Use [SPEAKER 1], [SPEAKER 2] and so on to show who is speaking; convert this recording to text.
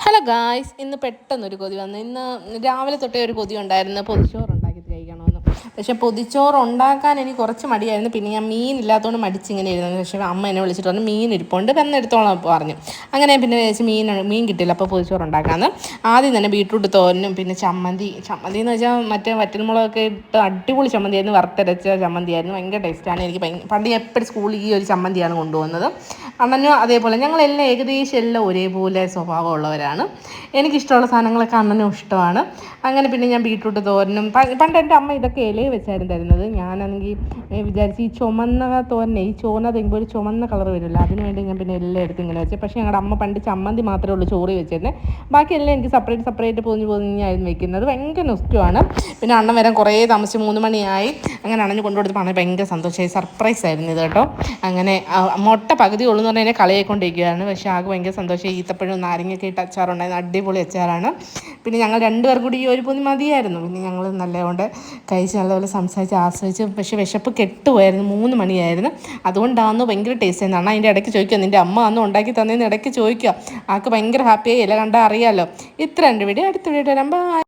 [SPEAKER 1] Hello guys, ഇന്ന് പെട്ടെന്നൊരു കൊതി വന്നു. ഇന്ന് രാവിലെ തൊട്ടേ ഒരു കൊതി ഉണ്ടായിരുന്നു, പൊതിച്ചോറ് ഉണ്ടാക്കിയിട്ട് കഴിക്കണമെന്ന്. പക്ഷെ പൊതിച്ചോറ് ഉണ്ടാക്കാൻ എനിക്ക് കുറച്ച് മടിയായിരുന്നു. പിന്നെ ഞാൻ മീൻ ഇല്ലാത്തതുകൊണ്ട് മടിച്ചിങ്ങനെ ഇരുന്നത്. പക്ഷേ അമ്മ എന്നെ വിളിച്ചിട്ട് പറഞ്ഞു മീൻ ഇരിപ്പുണ്ട്, വന്നെടുത്തോളം പറഞ്ഞു. അങ്ങനെ പിന്നെ വിചാരിച്ച് മീൻ കിട്ടില്ല, അപ്പോൾ പൊതിച്ചോറ് ഉണ്ടാക്കാമെന്ന്. ആദ്യം തന്നെ ബീട്രൂട്ട് തോരനും പിന്നെ ചമ്മന്തി എന്ന് വെച്ചാൽ മറ്റേ വറ്റൽമുളകൊക്കെ ഇട്ട് അടിപൊളി ചമ്മന്തിയായിരുന്നു, വറുത്തരച്ച ചമ്മന്തിയായിരുന്നു. ഭയങ്കര ടേസ്റ്റാണ്. എനിക്ക് പണ്ട് എപ്പോഴും സ്കൂളിൽ ഈ ഒരു ചമ്മന്തിയാണ് കൊണ്ടുപോകുന്നത്. അണ്ണനും അതേപോലെ. ഞങ്ങളെല്ലാം ഏകദേശം എല്ലാം ഒരേപോലെ സ്വഭാവമുള്ളവരാണ്. എനിക്കിഷ്ടമുള്ള സാധനങ്ങളൊക്കെ അണ്ണനും ഇഷ്ടമാണ്. അങ്ങനെ പിന്നെ ഞാൻ ബീട്രൂട്ട് തോരനും പണ്ട് എൻ്റെ അമ്മ ഇതൊക്കെ ഇലയിൽ വെച്ചായിരുന്നു തരുന്നത്. ഞാനാണെങ്കിൽ വിചാരിച്ച് ഈ ചുമന്ന തോരനെ, ഈ ചോന തെങ്ങുമ്പോൾ ഒരു ചുമന്ന കളർ വരില്ല, അതിന് വേണ്ടി ഞാൻ പിന്നെ എല്ലാം എടുത്ത് ഇങ്ങനെ വെച്ചത്. പക്ഷേ ഞങ്ങളുടെ അമ്മ പണ്ട് ചമ്മന്തി മാത്രമേ ഉള്ളൂ ചോറ് വെച്ചിരുന്നത്. ബാക്കിയെല്ലാം എനിക്ക് സെപ്പറേറ്റ് പൊതിഞ്ഞായിരുന്നു വെക്കുന്നത്. ഭയങ്കര നൊസ്റ്റുമാണ്. പിന്നെ അണ്ണൻ വരാൻ കുറേ താമസിച്ച് 3 മണിയായി. അങ്ങനെ അണ്ണന് കൊണ്ടുകൊടുത്തപ്പോൾ അണ്ണന് ഭയങ്കര സന്തോഷമായി. സർപ്രൈസ് ആയിരുന്നു ഇത് കേട്ടോ. അങ്ങനെ മുട്ട പകുതി ഉള്ളൂ എന്ന് പറഞ്ഞാൽ എന്നെ കളിയായിക്കൊണ്ടിരിക്കുകയാണ്. പക്ഷേ ആകെ ഭയങ്കര സന്തോഷമായി. ഈത്തപ്പഴം നാരങ്ങയൊക്കെ ഇട്ട് അച്ചാറുണ്ടായിരുന്നു, അടിപൊളി അച്ചാറാണ്. പിന്നെ ഞങ്ങൾ 2 പേർ കൂടി ഈ ഒരു പൊതി മതിയായിരുന്നു. പിന്നെ ഞങ്ങൾ നല്ലതുകൊണ്ട് കഴിച്ച് നല്ലപോലെ സംസാരിച്ച് ആസ്വദിച്ച്. പക്ഷേ വിശപ്പ് കെട്ടുപോയായിരുന്നു, 3 മണിയായിരുന്നു. അതുകൊണ്ടാണെന്ന് ഭയങ്കര ടേസ്റ്റ് ആയിരുന്നു. അണ്ണ അതിൻ്റെ ഇടയ്ക്ക് ചോദിക്കുക നിൻ്റെ അമ്മ അന്ന് ഉണ്ടാക്കി തന്നതെന്ന് ഇടയ്ക്ക് ചോദിക്കുക. ആൾക്ക് ഭയങ്കര ഹാപ്പിയായി. ഇല കണ്ടാൽ അറിയാമല്ലോ. ഇത്ര ഉണ്ട് വീഡിയോ, അടുത്ത വീഡിയോ വരാം. ബൈ.